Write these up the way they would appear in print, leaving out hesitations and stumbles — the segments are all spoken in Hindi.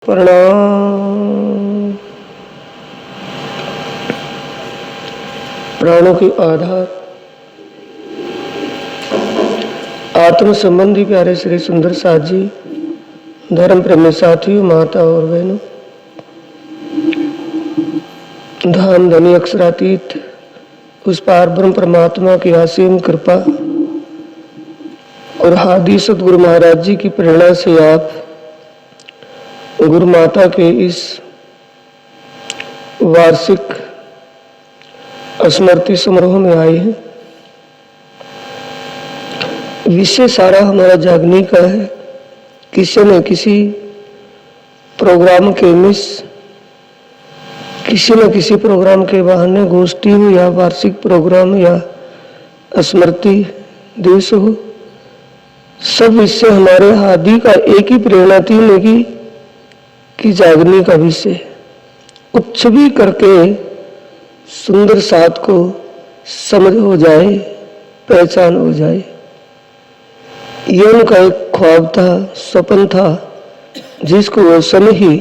प्रणाम। प्राणों के आधार आत्म संबंधी प्यारे श्री सुंदर साथ जी, धर्म प्रेमी साथियों, माता और बहनों, धाम धनी अक्षरातीत उस पार ब्रह्म परमात्मा की असीम कृपा और हादी सतगुरु महाराज जी की प्रेरणा से आप गुरु माता के इस वार्षिक स्मृति समारोह में आए हैं। विषय सारा हमारा जागने का है। किसी न किसी प्रोग्राम के किसी न किसी प्रोग्राम के बहाने गोष्ठी हो या वार्षिक प्रोग्राम या स्मृति दिवस हो, सब विषय हमारे हादी का एक ही प्रेरणा थी लेकिन कि जागने का विषय कुछ भी करके सुंदर साथ को समझ हो जाए, पहचान हो जाए। ये उनका एक ख्वाब था, स्वप्न था, जिसको वो स्वयं ही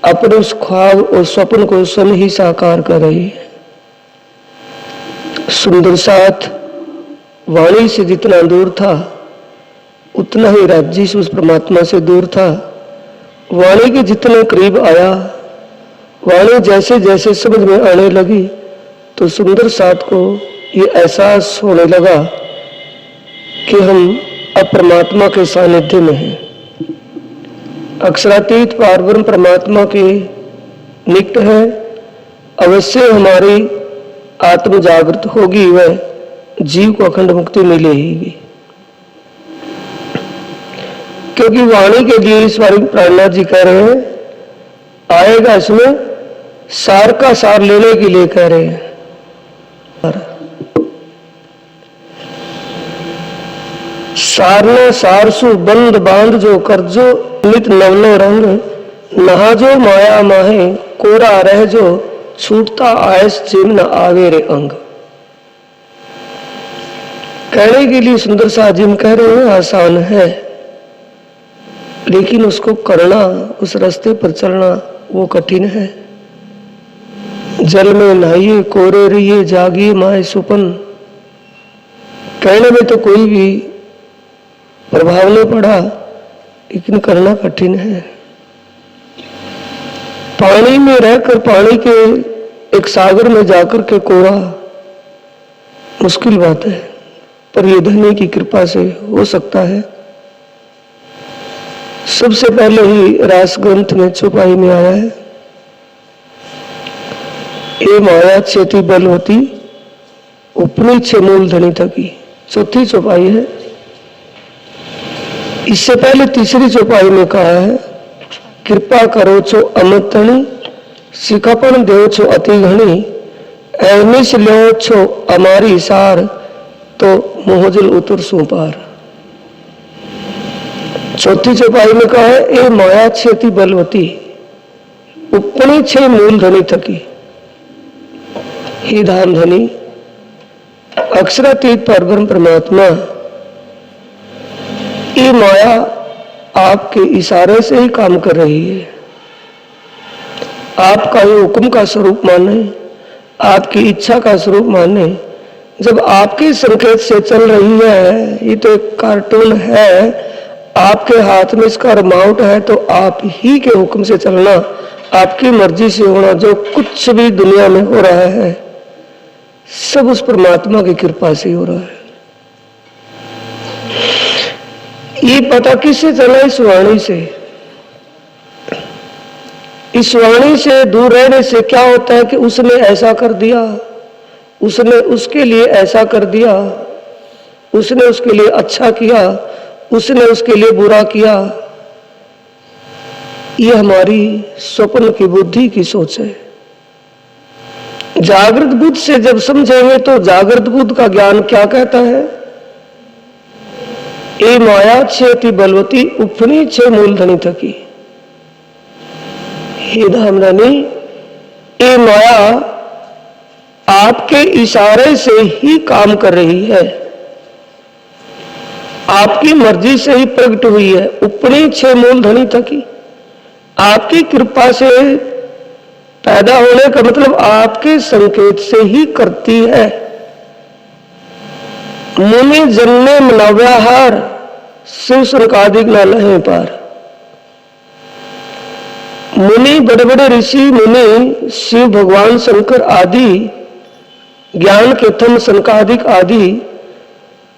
अपने उस ख्वाब और स्वप्न को स्वयं ही साकार कर रही है। सुंदर साथ वाणी से जितना दूर था उतना ही राज्य से उस परमात्मा से दूर था। वाणी के जितने करीब आया, वाणी जैसे जैसे समझ में आने लगी तो सुंदर साथ को ये एहसास होने लगा कि हम अब परमात्मा के सानिध्य में हैं। अक्षरातीत पारब्रह्म परमात्मा के निकट है। अवश्य हमारी आत्म जागृत होगी, वह जीव को अखंड मुक्ति मिलेगी। क्योंकि वाणी के लिए इस बारे में प्राणनाथ जी कह रहे हैं, आएगा इसमें सार का सार लेने के लिए कह रहे हैं। सारना सारसु बंद बांध जो करजो नित नवनो रंग, नहा जो माया माहे कोरा रह जो छूटता आयस जिम न आवे रे अंग। कहने के लिए सुंदर सा जिम कह रहे हैं आसान है, लेकिन उसको करना, उस रास्ते पर चलना वो कठिन है। जल में नहाइए कोरे रहिए जागिए माए सुपन, कहने में तो कोई भी प्रभाव नहीं पड़ा, लेकिन करना कठिन है। पानी में रहकर पानी के एक सागर में जाकर के कोरा मुश्किल बात है, पर ये धनी की कृपा से हो सकता है। सबसे पहले ही रास ग्रंथ में चौपाई में आया है, ए माया चेती बलवती उपनी छे मूल धनी थकी। चौथी चौपाई है। इससे पहले तीसरी चौपाई में कहा है, कृपा करो छो अमृत धनी सिखापन देव छो अति घनी, ऐनिस लो छो हमारी सार तो मोहजल उतर सो पार। चौथी चौपाई में कहा है, ए माया छेती बलवती उपनी छे मूल धनी थकी। हे धाम धनी अक्षरातीत परब्रह्म परमात्मा, ये माया आपके इशारे से ही काम कर रही है। आपका ये हुक्म का स्वरूप माने, आपकी इच्छा का स्वरूप माने। जब आपके संकेत से चल रही है, ये तो एक कार्टून है, आपके हाथ में इसका रिमोट है, तो आप ही के हुक्म से चलना, आपकी मर्जी से होना। जो कुछ भी दुनिया में हो रहा है सब उस परमात्मा की कृपा से हो रहा है। ये पता किससे चला? इस वाणी से। इस वाणी से दूर रहने से क्या होता है कि उसने ऐसा कर दिया, उसने उसके लिए ऐसा कर दिया, उसने उसके लिए अच्छा किया, उसने उसके लिए बुरा किया। ये हमारी स्वप्न की बुद्धि की सोच है। जागृत बुद्ध से जब समझेंगे तो जागृत बुद्ध का ज्ञान क्या कहता है? ए माया छेती बलवती उपनी छे मूलधनी थकी। हे धाम रानी, ए माया आपके इशारे से ही काम कर रही है, आपकी मर्जी से ही प्रकट हुई है। उपनी छे मूलधनी थकी। आपकी कृपा से पैदा होने का मतलब आपके संकेत से ही करती है। मुनि जन्मे मनव्याहार शिव सनकादिक न लहे पार। मुनि बड़े बड़े ऋषि मुनि शिव भगवान शंकर आदि ज्ञान के थम सनकादिक आदि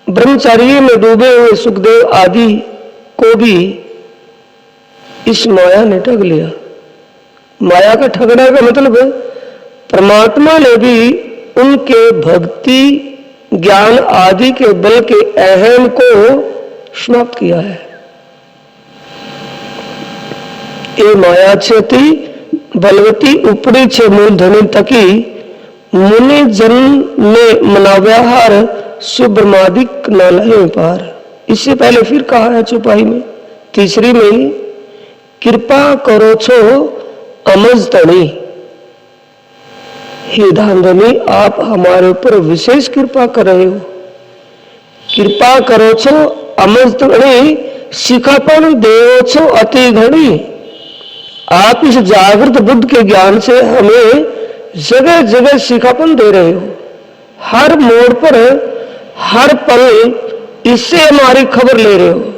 ब्रह्मचर्य में डूबे हुए सुखदेव आदि को भी इस माया ने ठग लिया। माया का ठगने का मतलब है परमात्मा ने भी उनके भक्ति ज्ञान आदि के बल के अहम को समाप्त किया है। ये माया छेती बलवती उपड़ी छे मूलधनी तकी मुनि जन ने मनाव्याहार सुब्रमादिक न लहे पार। इससे पहले फिर कहा है चौपाई में तीसरी में ही कृपा करो छो अमज तणी। हे धांधनी आप हमारे ऊपर विशेष कृपा कर रहे हो। कृपा करो छो अमज तणी शिखापन देव छो अति घड़ी। आप इस जागृत बुद्ध के ज्ञान से हमें जगह जगह शिखापन दे रहे हो। हर मोड़ पर हर पल इससे हमारी खबर ले रहे हो।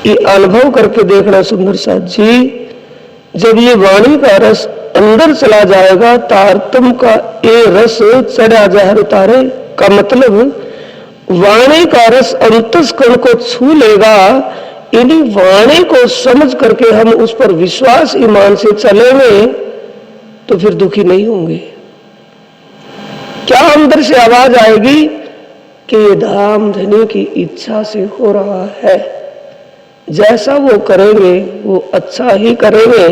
ये अनुभव करके देखना सुंदर साथ जी, जब ये वाणी का रस अंदर चला जाएगा तारतम का ये रस चढ़ा जहर उतारे का मतलब वाणी का रस अंतस्करण को छू लेगा। इन्हीं वाणी को समझ करके हम उस पर विश्वास ईमान से चलेंगे तो फिर दुखी नहीं होंगे। क्या अंदर से आवाज आएगी कि ये धाम धनी की इच्छा से हो रहा है, जैसा वो करेंगे वो अच्छा ही करेंगे,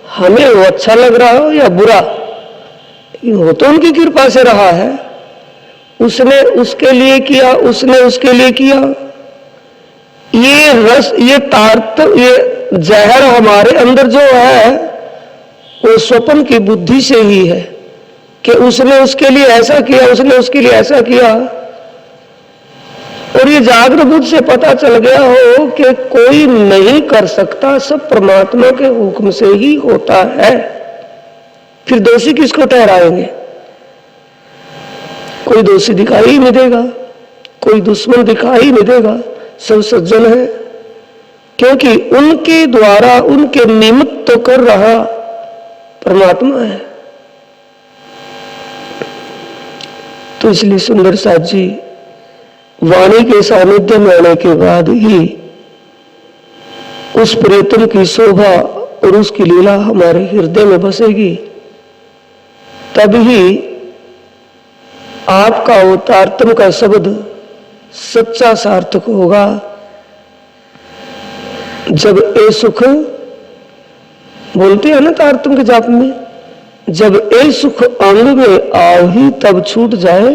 हमें वो अच्छा लग रहा हो या बुरा, वो तो उनकी कृपा से रहा है। उसने उसके लिए किया, उसने उसके लिए किया। ये रस ये तारत ये जहर हमारे अंदर जो है वो स्वप्न की बुद्धि से ही है कि उसने उसके लिए ऐसा किया, उसने उसके लिए ऐसा किया। और ये जागृत बुद्ध से पता चल गया हो कि कोई नहीं कर सकता, सब परमात्मा के हुक्म से ही होता है। फिर दोषी किसको ठहराएंगे? कोई दोषी दिखाई ही नहीं देगा, कोई दुश्मन दिखाई ही नहीं देगा, सब सज्जन है। क्योंकि उनके द्वारा उनके निमित्त तो कर रहा परमात्मा है। तो इसलिए सुंदर साथ जी वाणी के सानिध्य में आने के बाद ही उस प्रियतम की शोभा और उसकी लीला हमारे हृदय में बसेगी। तभी आपका अवतारतम का शब्द सच्चा सार्थक होगा। जब ए सुख बोलते हैं ना तारतम के जाप में, जब ए सुख अंग में आओ ही तब छूट जाए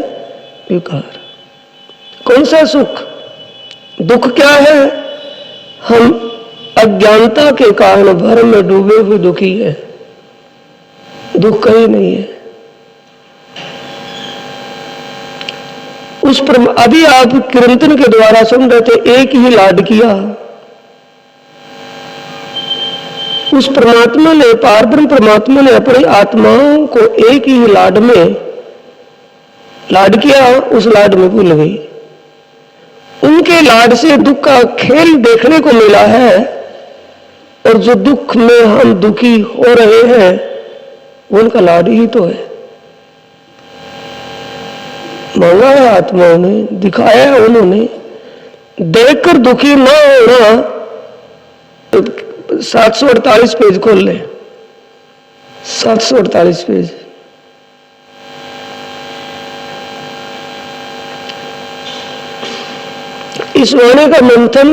विकार। कौन सा सुख? दुख क्या है? हम अज्ञानता के कारण भ्रम में डूबे हुए दुखी है, दुख कहीं नहीं है। उस पर अभी आप कीर्तन के द्वारा सुन रहे थे, एक ही लाड किया। उस परमात्मा ने, पारब्रह्म परमात्मा ने अपनी आत्माओं को एक ही लाड में लाड किया, उस लाड में भूल गई। उनके लाड से दुख का खेल देखने को मिला है। और जो दुख में हम दुखी हो रहे हैं वो उनका लाड ही तो है। मांगा है आत्माओं ने, दिखाया है उन्होंने। देखकर दुखी ना होना, तो 748 पेज खोल ले, 748 पेज। इस वाणी का मंथन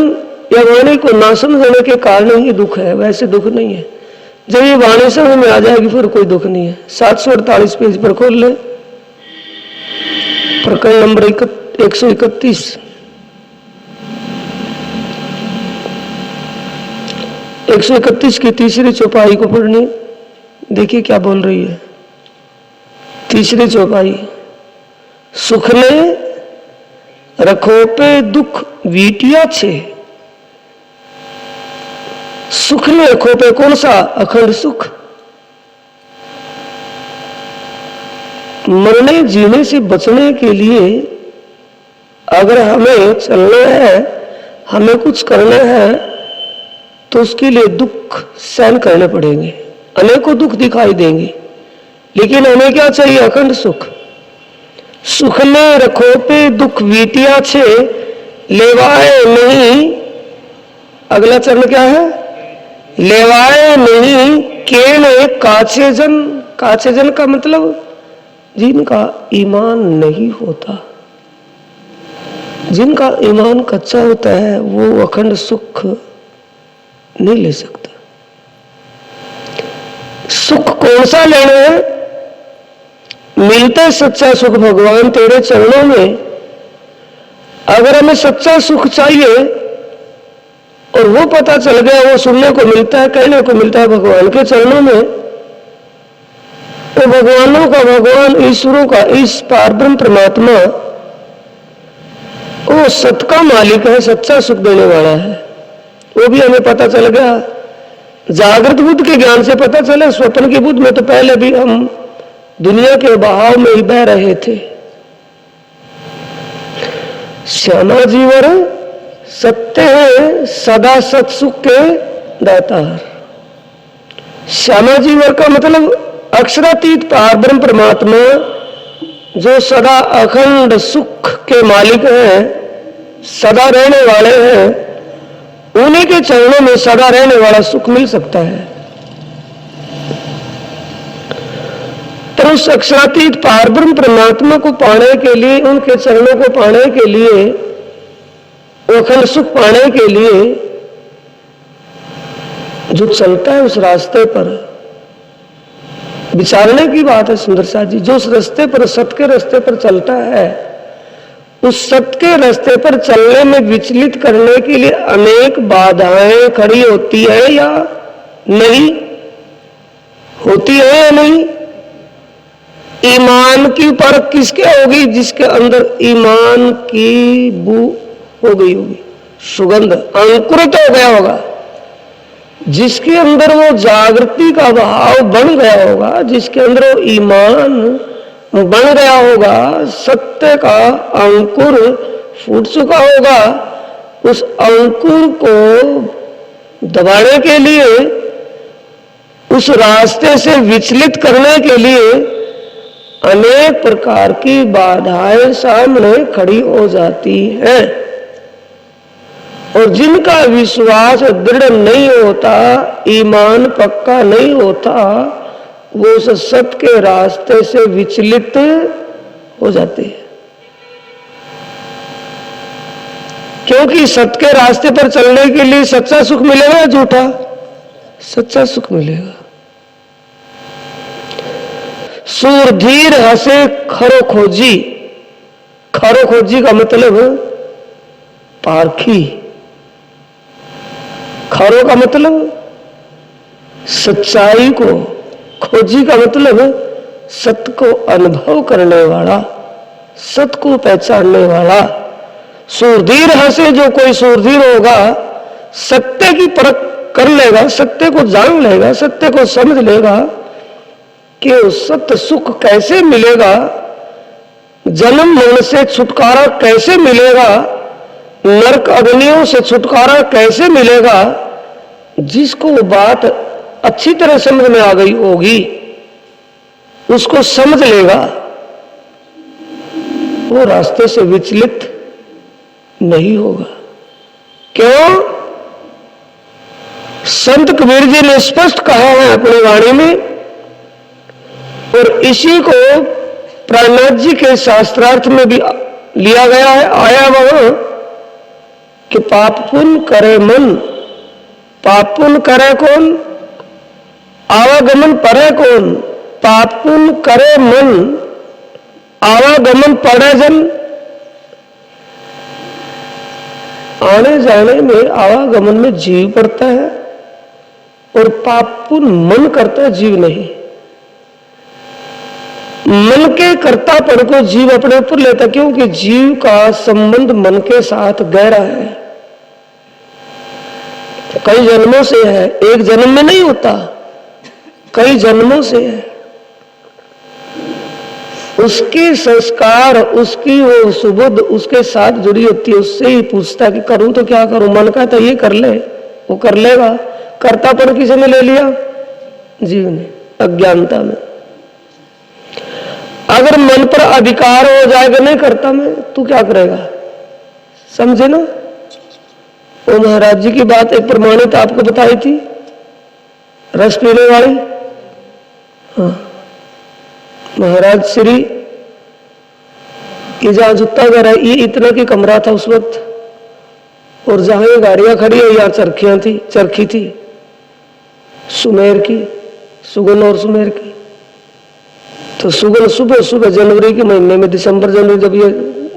या वाणी को ना समझने के कारण ही दुख है, वैसे दुख नहीं है। जब ये वाणी समझ में आ जाएगी फिर कोई दुख नहीं है। 748 पेज पर खोल ले, प्रकरण नंबर 131। 131 की तीसरी चौपाई को पढ़नी। देखिए क्या बोल रही है तीसरी चौपाई। सुख ने रखो पे दुख वीटिया छे। सुखले आंखों पे कौन सा? अखंड सुख। मरने जीने से बचने के लिए अगर हमें चलना है, हमें कुछ करना है, तो उसके लिए दुख सहन करने पड़ेंगे, अनेकों दुख दिखाई देंगे, लेकिन हमें क्या चाहिए? अखंड सुख। सुखले रखो पे दुख वीतिया छे, लेवाए नहीं। अगला चरण क्या है? लेवाए नहीं केने काचे जन। काचे जन का मतलब जिनका ईमान नहीं होता, जिनका ईमान कच्चा होता है, वो अखंड सुख नहीं ले सकता। सुख कौन सा लेना है? मिलता है सच्चा सुख भगवान तेरे चरणों में। अगर हमें सच्चा सुख चाहिए और वो पता चल गया, वो सुनने को मिलता है, कहने को मिलता है भगवान के चरणों में, तो भगवानों का भगवान, ईश्वरों का इस पारब्रह्म परमात्मा वो सत का मालिक है, सच्चा सुख देने वाला है। वो भी हमें पता चल गया। जागृत बुद्ध के ज्ञान से पता चले, स्वप्न की बुद्ध में तो पहले भी हम दुनिया के बहाव में ही बह रहे थे। श्यामा जीवर सत्य है सदा सत सुख के दातार। श्यामा जीवर का मतलब अक्षरातीत पारब्रह्म परमात्मा जो सदा अखंड सुख के मालिक हैं, सदा रहने वाले हैं, उन्हीं के चरणों में सदा रहने वाला सुख मिल सकता है। तो उस अक्षरातीत पारब्रह्म परमात्मा को पाने के लिए, उनके चरणों को पाने के लिए, अखंड सुख पाने के लिए जो चलता है उस रास्ते पर, विचारने की बात है सुंदर साथ जी। जो उस रास्ते पर, सत्य के रास्ते पर चलता है, उस सत्य के रास्ते पर चलने में विचलित करने के लिए अनेक बाधाएं खड़ी होती है या नहीं होती है या नहीं? ईमान की परख किसके होगी? जिसके अंदर ईमान की बू हो गई होगी, सुगंध अंकुरित हो गया होगा, जिसके अंदर वो जागृति का भाव बन गया होगा, जिसके अंदर वो ईमान बन गया होगा, सत्य का अंकुर फूट चुका होगा। उस अंकुर को दबाने के लिए, उस रास्ते से विचलित करने के लिए अनेक प्रकार की बाधाएं सामने खड़ी हो जाती हैं। और जिनका विश्वास दृढ़ नहीं होता, ईमान पक्का नहीं होता, वो उस सत्य के रास्ते से विचलित हो जाते हैं। क्योंकि सत्य के रास्ते पर चलने के लिए सच्चा सुख मिलेगा या झूठा? सच्चा सुख मिलेगा। सूरधीर हंसे खरो खोजी। खरो खोजी का मतलब पारखी। खरो का मतलब सच्चाई को, खोजी का मतलब सत्य को अनुभव करने वाला, सत्य को पहचानने वाला। सूरधीर हंसे, जो कोई सूरधीर होगा, सत्य की परख कर लेगा, सत्य को जान लेगा, सत्य को समझ लेगा कि सत्य सुख कैसे मिलेगा, जन्म मरण से छुटकारा कैसे मिलेगा, नरक अग्नियों से छुटकारा कैसे मिलेगा। जिसको वो बात अच्छी तरह समझ में आ गई होगी, उसको समझ लेगा, वो रास्ते से विचलित नहीं होगा। क्यों? संत कबीर जी ने स्पष्ट कहा है अपनी वाणी में, और इसी को प्राणनाथ जी के शास्त्रार्थ में भी लिया गया है, आया वहां कि पाप पुण्य करे मन। पाप पुण्य करे कौन? आवागमन पढ़े कौन? पाप पुण्य करे मन, आवागमन पढ़े जन। आने जाने में, आवागमन में जीव पड़ता है, और पाप पुण्य मन करता है, जीव नहीं। मन के कर्तापन को जीव अपने ऊपर लेता, क्योंकि जीव का संबंध मन के साथ गहरा है। कई जन्मों से है, एक जन्म में नहीं होता, कई जन्मों से है। उसके संस्कार, उसकी वो सुबुद्ध उसके साथ जुड़ी होती है, उससे ही पूछता कि करूं तो क्या करूं। मन का तो ये कर ले, वो कर लेगा। कर्तापन किसने ले लिया? जीव ने, अज्ञानता में। अगर मन पर अधिकार हो जाएगा नहीं करता मैं, तू क्या करेगा? समझे ना? वो महाराज जी की बात एक प्रमाणित आपको बताई थी, रस पीने वाली। हाँ, महाराज श्री ये जहां जुत्ता घर है, ये इतना की कमरा था उस वक्त, और जहां ये गाड़ियां खड़ी है यहाँ चरखी थी सुमेर की, सुगन और सुमेर की। तो सुगन सुबह सुबह जनवरी के महीने में, दिसंबर जनवरी, जब ये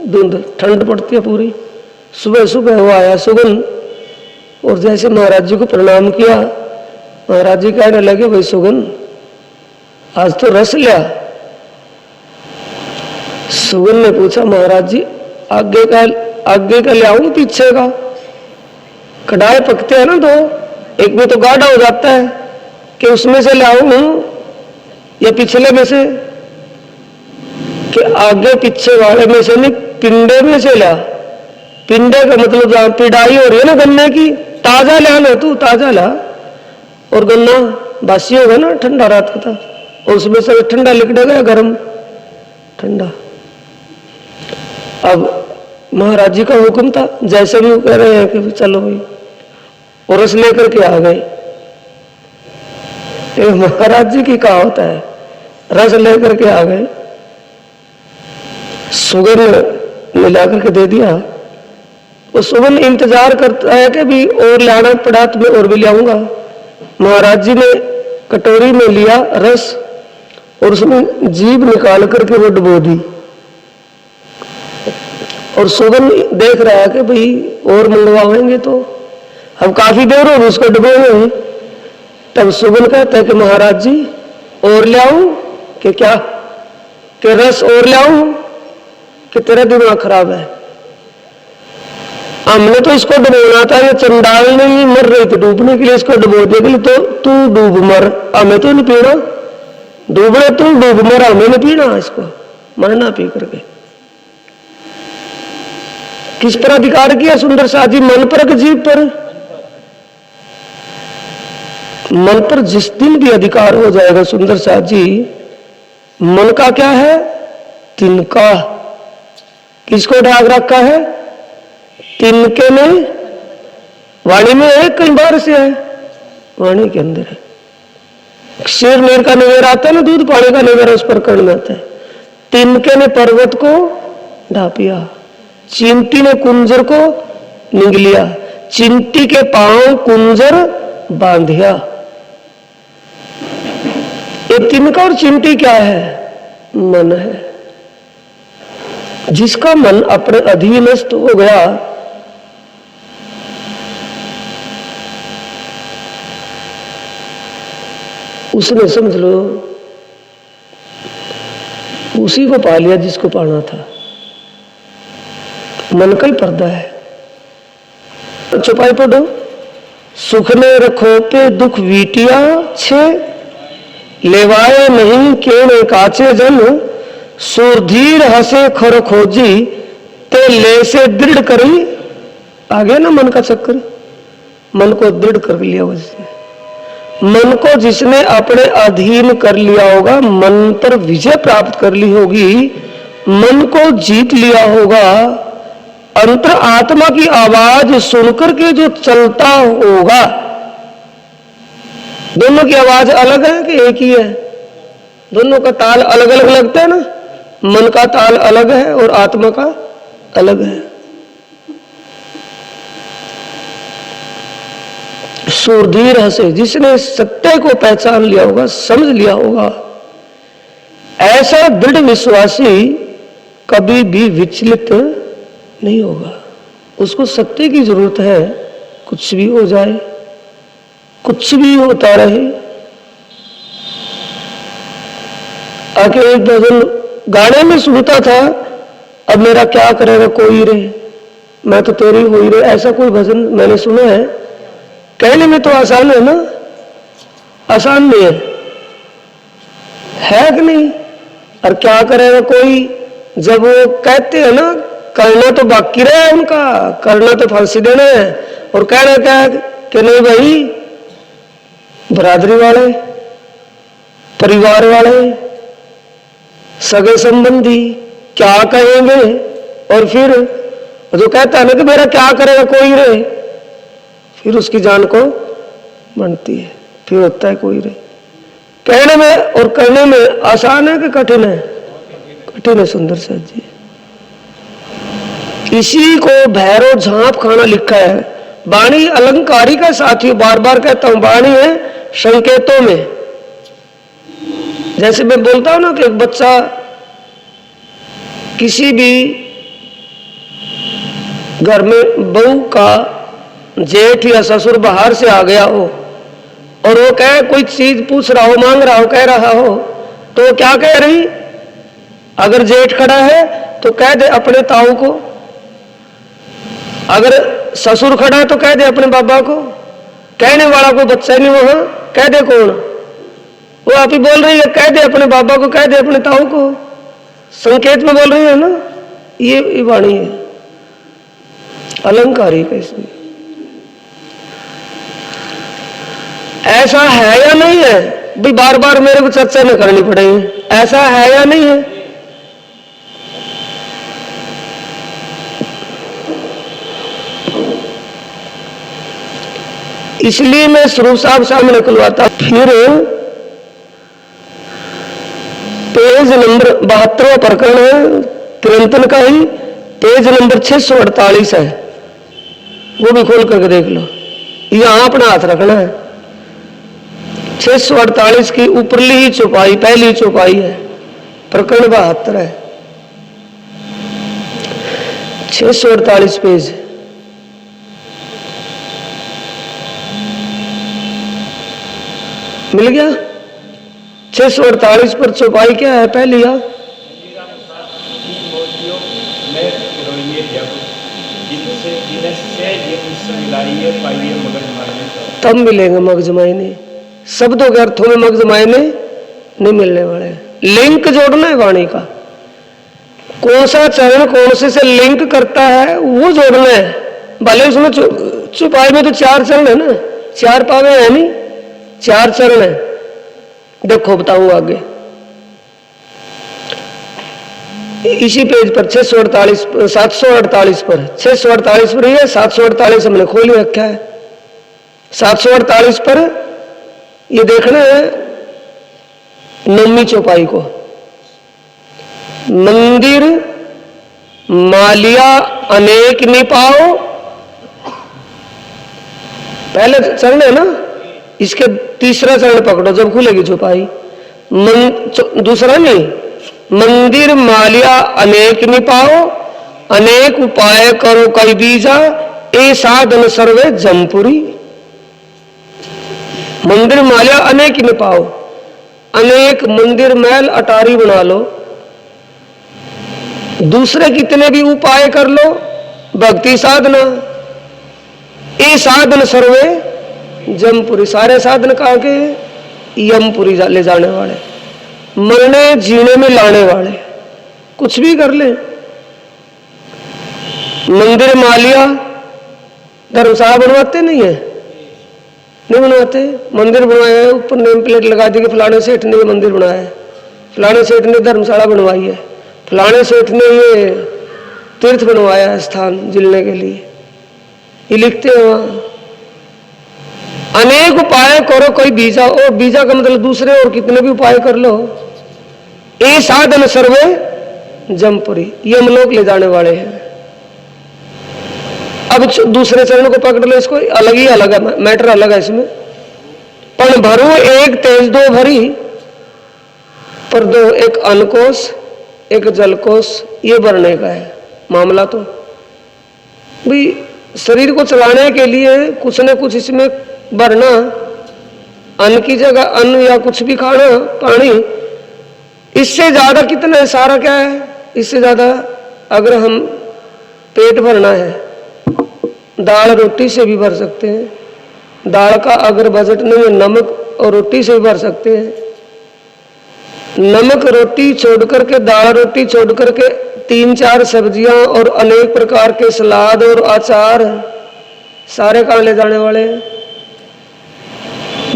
धुंध ठंड पड़ती है पूरी, सुबह सुबह वो आया सुगन, और जैसे महाराज जी को प्रणाम किया, महाराज जी कहने लगे, भाई सुगन आज तो रस लिया। सुगन ने पूछा, महाराज जी आगे का ले आऊं पीछे का? कड़ाए पकते हैं ना दो, एक में तो गाढ़ा हो जाता है, कि उसमें से ले आऊं या पिछले में से? कि आगे पीछे वाले में से नहीं, पिंडे में से ला। पिंडे का मतलब जहां पिड़ाई हो रही है ना गन्ने की, ताजा ला ना, तू ताजा ला। और गन्ना बासी होगा ना, ठंडा रात का था, और उसमें से ठंडा लिकड़ेगा या गर्म? ठंडा। अब महाराज जी का हुक्म था, जैसे भी वो कह रहे हैं कि चलो भाई, और रस लेकर के आ गए। महाराज जी की कहावत है, रस लेकर के आ गए। सुगन ने लाकर के दे दिया। वो सुगन इंतजार करता है कि भी और लाना पड़ा तो मैं और भी लाऊंगा। महाराज जी ने कटोरी में लिया रस, और उसमें जीभ निकाल करके वो डुबो दी, और सुगन देख रहा है कि भाई और मंगवाएंगे तो अब काफी देर हो उसको डुबे हुए। तब सुगन कहता है कि महाराज जी और ले आऊं कि क्या, कि रस और ले आऊं कि तेरा दिमाग खराब है? हमने तो इसको डुबोना था, ये चंडाल नहीं मर रही थी डूबने के लिए, इसको डुबोने के लिए, तो तू डूब मर, हमें तो नहीं पीना। डूबने तू डूब मर, हमें नहीं पीना, इसको मरना पी करके। किस पर अधिकार किया सुंदर साथ जी? मन पर कि जीव पर? मन पर जिस दिन भी अधिकार हो जाएगा सुंदर साथ जी, मन का क्या है? तिनका। किसको ढाक रखा है? तिनके में। वाणी में है, कई बार से है, वाणी के अंदर है। शेर मेर का नजर आता है ना, दूध पानी का नजर उस पर कर्ण में आता है। तिनके ने पर्वत को ढापिया, चिंटी ने कुंजर को निग लिया, चिंटी के पांव कुंजर बांधिया। ये तिनका और चिंटी क्या है? मन है। जिसका मन अपने अधीनस्थ हो गया, उसने समझ लो उसी को पा लिया जिसको पाना था। मन का ही पर्दा है। तो छुपाई पढ़ो, सुख ने रखो पे दुख वीटिया छे, लेवाए नहीं केने काचे जन, सुरधीर हसे खर खोजी ते ले से दृढ़ करी। आ गया ना मन का चक्कर, मन को दृढ़ कर लिया उसने। मन को जिसने अपने अधीन कर लिया होगा, मन पर विजय प्राप्त कर ली होगी, मन को जीत लिया होगा, अंतर आत्मा की आवाज सुनकर के जो चलता होगा। दोनों की आवाज अलग है कि एक ही है? दोनों का ताल अलग अलग लगता है ना। मन का ताल अलग है और आत्मा का अलग है। सूरधीर हसे, जिसने सत्य को पहचान लिया होगा, समझ लिया होगा, ऐसा दृढ़ विश्वासी कभी भी विचलित नहीं होगा। उसको सत्य की जरूरत है, कुछ भी हो जाए, कुछ भी होता रहे। आके एक भजन गाने में सुनता था, अब मेरा क्या करेगा कोई रे, मैं तो तेरी हो ही रे। ऐसा कोई भजन मैंने सुना है कहने में तो आसान है ना, आसान नहीं है कि नहीं? और क्या करेगा कोई, जब वो कहते हैं ना करना तो बाकी रहे उनका, करना तो फांसी देना है, और कहना क्या है कि नहीं भाई, बरादरी वाले, परिवार वाले, सगे संबंधी क्या कहेंगे, और फिर जो कहता है ना कि मेरा क्या करेगा कोई रे, फिर उसकी जान को बनती है, फिर होता है कोई रे। कहने में और करने में आसान है कि कठिन है? कठिन है सुंदर साथ जी। इसी को भैरव झांप खाना लिखा है। वाणी अलंकारी का साथी, बार बार कहता हूं, वाणी है संकेतों में। जैसे मैं बोलता हूं ना कि एक बच्चा किसी भी घर में बहू का जेठ या ससुर बाहर से आ गया हो और वो कहे, कोई चीज पूछ रहा हो, मांग रहा हो, कह रहा हो, तो क्या कह रही? अगर जेठ खड़ा है तो कह दे अपने ताऊ को, अगर ससुर खड़ा है तो कह दे अपने बाबा को। कहने वाला कोई बच्चा नहीं, वहां कह दे कौन? वो आप ही बोल रही है, कह दे अपने बाबा को, कह दे अपने ताऊ को, संकेत में बोल रही है ना। ये वाणी है अलंकारिक है। इसमें ऐसा है या नहीं है भाई? बार बार मेरे को चर्चा न करनी पड़ेगी, ऐसा है या नहीं है? इसलिए मैं स्वरूप साहब सामने खुलवाता। फिर पेज नंबर 72वां प्रकरण है तिरंतन का ही, पेज नंबर 648 है, वो भी खोल करके देख लो। यहां अपना हाथ रखना है। 648 की ऊपरली ही चौपाई, पहली चौपाई है, प्रकरण 72 है, 648 पेज। मिल गया? 648 पर चौपाई क्या है? पहली है तब मिलेंगे मगज मायने। शब्दों के अर्थों में मगज मायने नहीं मिलने वाले। लिंक जोड़ना है वाणी का, कौन सा चरण कौन से लिंक करता है वो जोड़ना है। भले उसमें चौपाई में तो 4 चरण है ना, 4 पावे है नहीं, 4 चरण है। देखो बताऊंगा आगे। इसी पेज पर 648 748 पर 648 पर ही है, 748 हमने खोल ही रखा है। 748 पर ये देखना है 9वीं चौपाई को। मंदिर मालिया अनेक निपाओ, पहले चरण है ना, इसके तीसरा चरण पकड़ो जब खुलेगी चौपाई। दूसरा नहीं, मंदिर मालिया अनेक निपाओ, अनेक उपाय करो कई बीजा, ए साधन सर्वे जमपुरी। मंदिर मालिया अनेक निपाओ, अनेक मंदिर महल अटारी बना लो, दूसरे कितने भी उपाय कर लो, भक्ति साधना, ए साधन सर्वे जमपुरी। सारे साधन कहा के यमपुरी ले जाने वाले, मरने जीने में लाने वाले, कुछ भी कर ले। मंदिर मालिया धर्मशाला बनवाते नहीं है, नहीं बनवाते। मंदिर बनवाया है, ऊपर नेम प्लेट लगा दी कि फलाने सेठ ने मंदिर बनाया है, फलाने सेठ ने धर्मशाला बनवाई है, फलाने सेठ ने ये तीर्थ बनवाया है स्थान जिलने के लिए, ये लिखते हैं वहां। अनेक उपाय करो कोई बीजा, और बीजा का मतलब दूसरे और कितने भी उपाय कर लो, ए साधन सर्वे जमपुरी, यमलोक ले जाने वाले हैं। अब दूसरे चरण को पकड़ लो, इसको अलग ही अलग है, मैटर अलग है इसमें। पण भरू एक तेज दो भरी, पर दो एक अनकोश एक जलकोश, ये भरने का है मामला। तो भाई शरीर को चलाने के लिए कुछ न कुछ इसमें भरना, अन्न की जगह अन्न या कुछ भी खाना, पानी, इससे ज्यादा कितना है? सारा क्या है? इससे ज्यादा अगर हम पेट भरना है, दाल रोटी से भी भर सकते हैं, दाल का अगर बजट नहीं है, नमक और रोटी से भी भर सकते हैं। नमक रोटी छोड़ करके, दाल रोटी छोड़ करके 3-4 सब्जियां और अनेक प्रकार के सलाद और अचार सारे कहाँ ले जाने वाले हैं?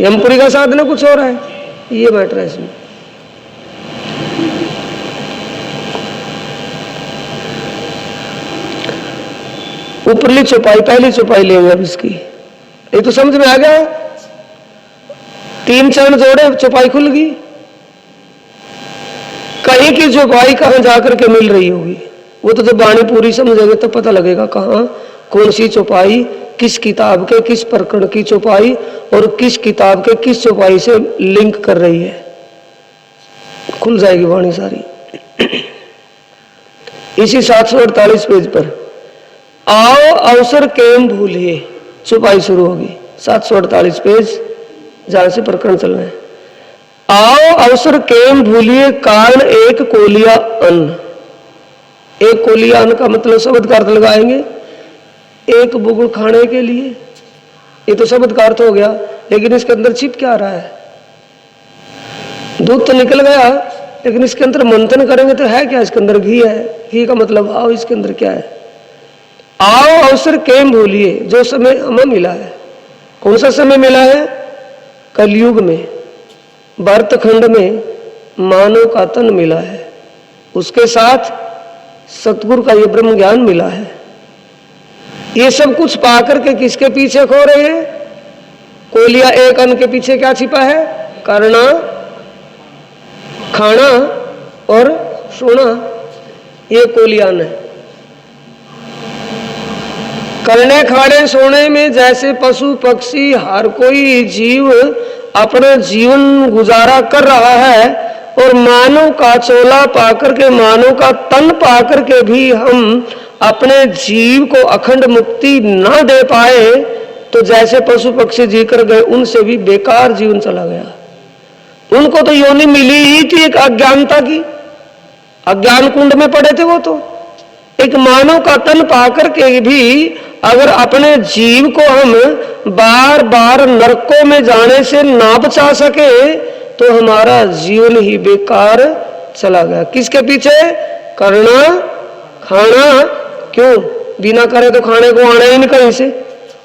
यमपुरी का साधन कुछ हो रहा है, ये मैटर है इसमें। ऊपरली चौपाई, पहली चौपाई लेंगे अब इसकी, ये तो समझ में आ गया। 3 चरण जोड़े, चौपाई खुल गई। कहीं की चौपाई कहां जाकर के मिल रही होगी, वो तो जब वाणी पूरी समझेंगे तब पता लगेगा कहां कौन सी चौपाई किस किताब के किस प्रकरण की चौपाई और किस किताब के किस चौपाई से लिंक कर रही है, खुल जाएगी वाणी सारी। इसी 748 पेज पर आओ अवसर केम भूलिए, चौपाई शुरू होगी। 748 पेज जहां से प्रकरण चल रहे हैं। आओ अवसर केम भूलिए, कारण एक कोलिया अन्न। एक कोलिया अन्न का मतलब शब्द का अर्थ लगाएंगे, एक बुगुल खाने के लिए, ये तो शब्द का अर्थ हो गया। लेकिन इसके अंदर छिप क्या रहा है? दूध तो निकल गया, लेकिन इसके अंदर मंथन करेंगे तो है क्या? इसके अंदर घी है। घी का मतलब आओ, इसके अंदर क्या है? आओ अवसर केम भूलिए, जो समय हमें मिला है। कौन सा समय मिला है? कलयुग में, भरतखंड में मानव का तन मिला है, उसके साथ सतगुरु का ये ब्रह्म ज्ञान मिला है। ये सब कुछ पाकर के किसके पीछे खो रहे हैं? कोलिया एक अन्न के पीछे क्या छिपा है? करना, खाना और सोना, ये कोलिया अन्न है। करने, खाने, सोने में जैसे पशु पक्षी हर कोई जीव अपना जीवन गुजारा कर रहा है, और मानव का चोला पाकर के, मानव का तन पाकर के भी हम अपने जीव को अखंड मुक्ति ना दे पाए, तो जैसे पशु पक्षी जीकर गए उनसे भी बेकार जीवन चला गया। उनको तो योनि मिली ही थी एक अज्ञानता की, अज्ञान कुंड में पड़े थे वो तो। एक मानव का तन पाकर के भी अगर अपने जीव को हम बार बार नरकों में जाने से ना बचा सके, तो हमारा जीवन ही बेकार चला गया। किसके पीछे? करना, खाना। क्यों? बिना करे तो खाने को आना ही नहीं कहीं से,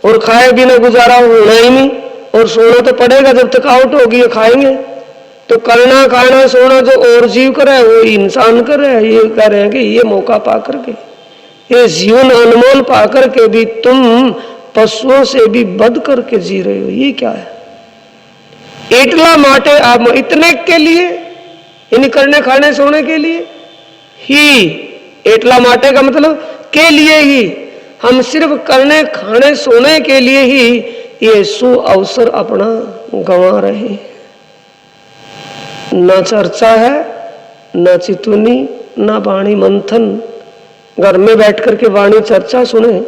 और खाए बिना गुजारा होना ही नहीं, और सोना तो पड़ेगा, जब थकावट होगी खाएंगे। तो करना, खाना, सोना जो और जीव कर रहा है वो इंसान कर रहा है। ये कह रहे हैं कि ये मौका पा करके, ये जीवन अनमोल पाकर के भी तुम पशुओं से भी बढ़ करके जी रहे हो, ये क्या है? एटला माटे आप इतने के लिए, यानी करने, खाने, सोने के लिए ही, एटला माटे का मतलब के लिए ही, हम सिर्फ करने, खाने, सोने के लिए ही ये सु अवसर अपना गंवा रहे। ना चर्चा है, ना चितुनी, ना वाणी मंथन। घर में बैठ करके वाणी चर्चा सुने,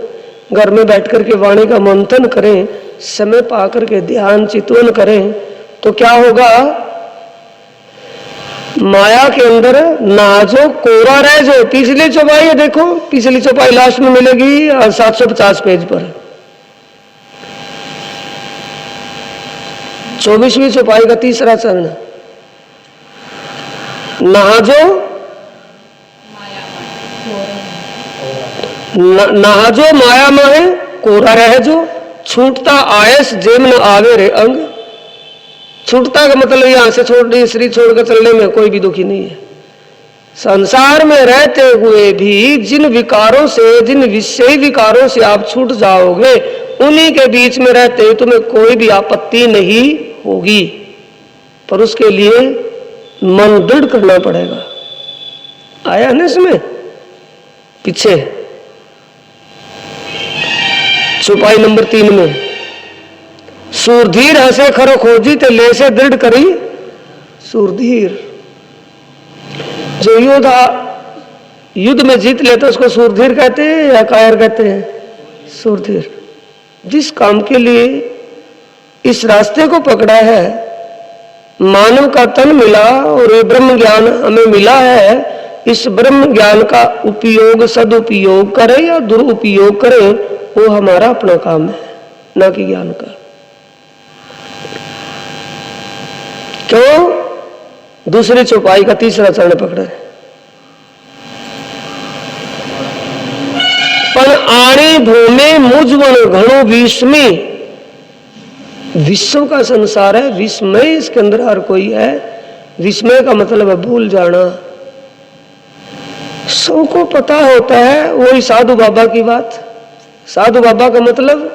घर में बैठ करके वाणी का मंथन करें, समय पा करके ध्यान चितवन करें, तो क्या होगा? माया के अंदर नाजो कोरा रह जो। पिछली चौपाई है, देखो पिछली चौपाई लास्ट में मिलेगी 750 पेज पर। 24वीं चौपाई का तीसरा चरण, नाजो नाजो माया माहे कोरा रह जो, छूटता आयस जेम न आवे रे अंग। छूटता का मतलब यहां से छोड़, शरीर छोड़कर चलने में कोई भी दुखी नहीं है। संसार में रहते हुए भी जिन विकारों से, जिन विषय विकारों से आप छूट जाओगे, उन्हीं के बीच में रहते ही तुम्हें कोई भी आपत्ति नहीं होगी, पर उसके लिए मन दृढ़ करना पड़ेगा। आया ना इसमें पीछे चौपाई नंबर 3 में, सूरधीर हसे खरो खोजी ते ले से दृढ़ करी सूरधीर। जो युद्ध में जीत लेते उसको सूरधीर कहते हैं या कायर कहते हैं? सूरधीर। जिस काम के लिए इस रास्ते को पकड़ा है, मानव का तन मिला और ये ब्रह्म ज्ञान हमें मिला है, इस ब्रह्म ज्ञान का उपयोग, सदुपयोग करें या दुरुपयोग करें, वो हमारा अपना काम है, ना कि ज्ञान का। क्यों? दूसरी चौपाई का तीसरा चरण पकड़ा है। पण आणे भूमि मुझवन घणो विस्मय, विश्व का संसार है, विस्मय इसके अंदर हर कोई है। विस्मय का मतलब है भूल जाना। सबको पता होता है वही साधु बाबा की बात। साधु बाबा का मतलब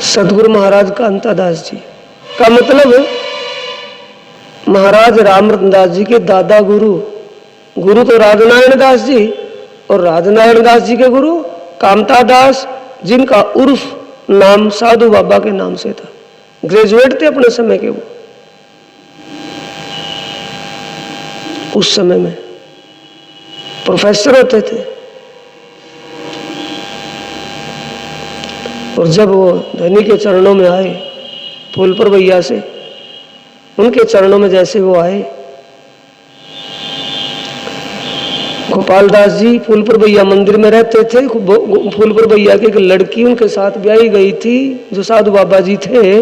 सदगुरु महाराज कांतादास जी का मतलब महाराज रामरतन जी के दादा गुरु। गुरु तो राजनारायण दास जी, और राजनारायण दास जी के गुरु कामता दास, जिनका उर्फ नाम साधु बाबा के नाम से था। ग्रेजुएट थे अपने समय के वो, उस समय में प्रोफेसर होते थे। और जब वो धनी के चरणों में आए, फूलपुर भैया से उनके चरणों में जैसे वो आए, गोपाल दास जी फूलपुर भैया मंदिर में रहते थे। फूलपुर भैया की एक लड़की उनके साथ ब्याही गई थी, जो साधु बाबा जी थे।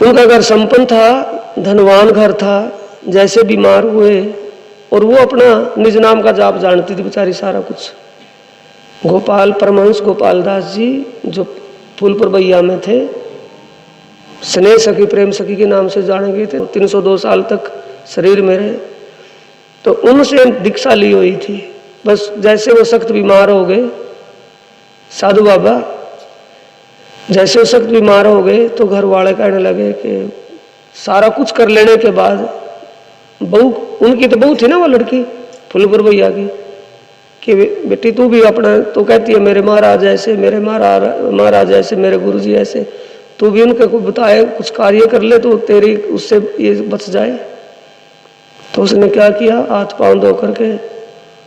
उनका घर संपन्न था, धनवान घर था। जैसे बीमार हुए, और वो अपना निज नाम का जाप जानती थी बेचारी सारा कुछ। गोपाल परमहंस गोपाल दास जी जो फूलपुर भैया में थे, स्नेह सखी प्रेम सखी के नाम से जाने गए थे। 302 साल तक शरीर में रहे, तो उनसे दीक्षा ली हुई थी। बस जैसे वो सख्त बीमार हो गए, साधु बाबा जैसे वो सख्त बीमार हो गए, तो घर वाले कहने लगे कि सारा कुछ कर लेने के बाद, बहू उनकी तो बहू थी ना वो लड़की फूलपुर भैया की, कि बेटी तू भी अपना, तो कहती है मेरे महाराज ऐसे, मेरे महाराज ऐसे, मेरे गुरुजी ऐसे, तू भी उनके को बताए कुछ कार्य कर ले तो तेरी उससे ये बच जाए। तो उसने क्या किया, हाथ पांव धो करके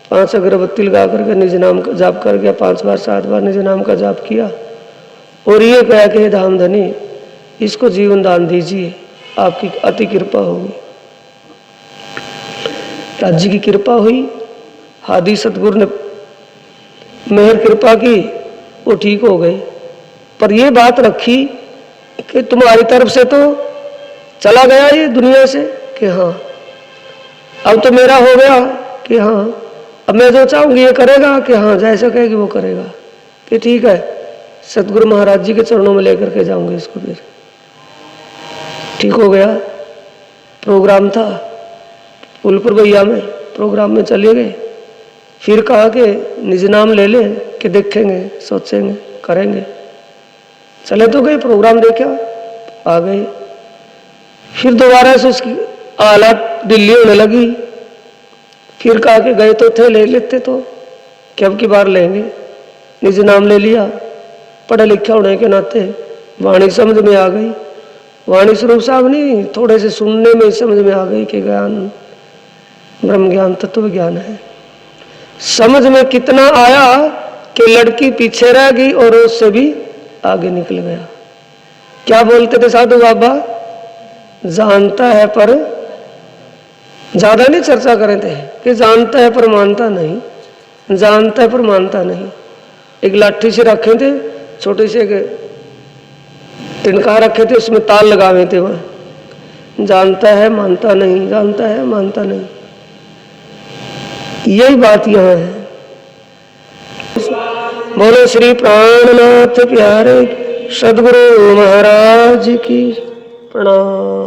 5 अगरबत्ती लगा करके निज नाम का जाप कर गया। 5 बार 7 बार निज नाम का जाप किया, और ये कहा कि धाम धनी इसको जीवन दान दीजिए, आपकी अति कृपा होगी। राज्य की कृपा हुई, हादी सतगुरु ने मेहर कृपा की, वो ठीक हो गए। पर ये बात रखी कि तुम्हारी तरफ से तो चला गया ये दुनिया से, कि हाँ अब तो मेरा हो गया, कि हाँ अब मैं जो चाहूंगी ये करेगा, कि हाँ जैसा कहेगी वो करेगा, कि ठीक है सतगुरु महाराज जी के चरणों में लेकर के जाऊंगे इसको। फिर ठीक हो गया। प्रोग्राम था फूलपुर भैया में, प्रोग्राम में चले गए। फिर कहा कि निज नाम ले ले, कि देखेंगे सोचेंगे करेंगे। चले तो गए, प्रोग्राम देखा, आ गए। फिर दोबारा से उसकी हालत ढीली होने लगी। फिर कहा कि गए तो थे, ले लेते तो, कि अब की बार लेंगे। निज नाम ले लिया। पढ़े लिखे होने के नाते वाणी समझ में आ गई। वाणी स्वरूप साहब नहीं, थोड़े से सुनने में समझ में आ गई कि ज्ञान ब्रह्म ज्ञान तत्व ज्ञान है। समझ में कितना आया कि लड़की पीछे रह गई और उससे भी आगे निकल गया। क्या बोलते थे साधु बाबा, जानता है पर ज्यादा नहीं चर्चा करें थे, कि जानता है पर मानता नहीं, जानता है पर मानता नहीं। एक लाठी से रखे थे, छोटे से तिनका रखे थे, उसमें ताल लगावे थे। वह जानता है मानता नहीं, जानता है मानता नहीं। यही बात यहाँ है। बोलो श्री प्राणनाथ प्यारे सदगुरु महाराज की प्रणाम।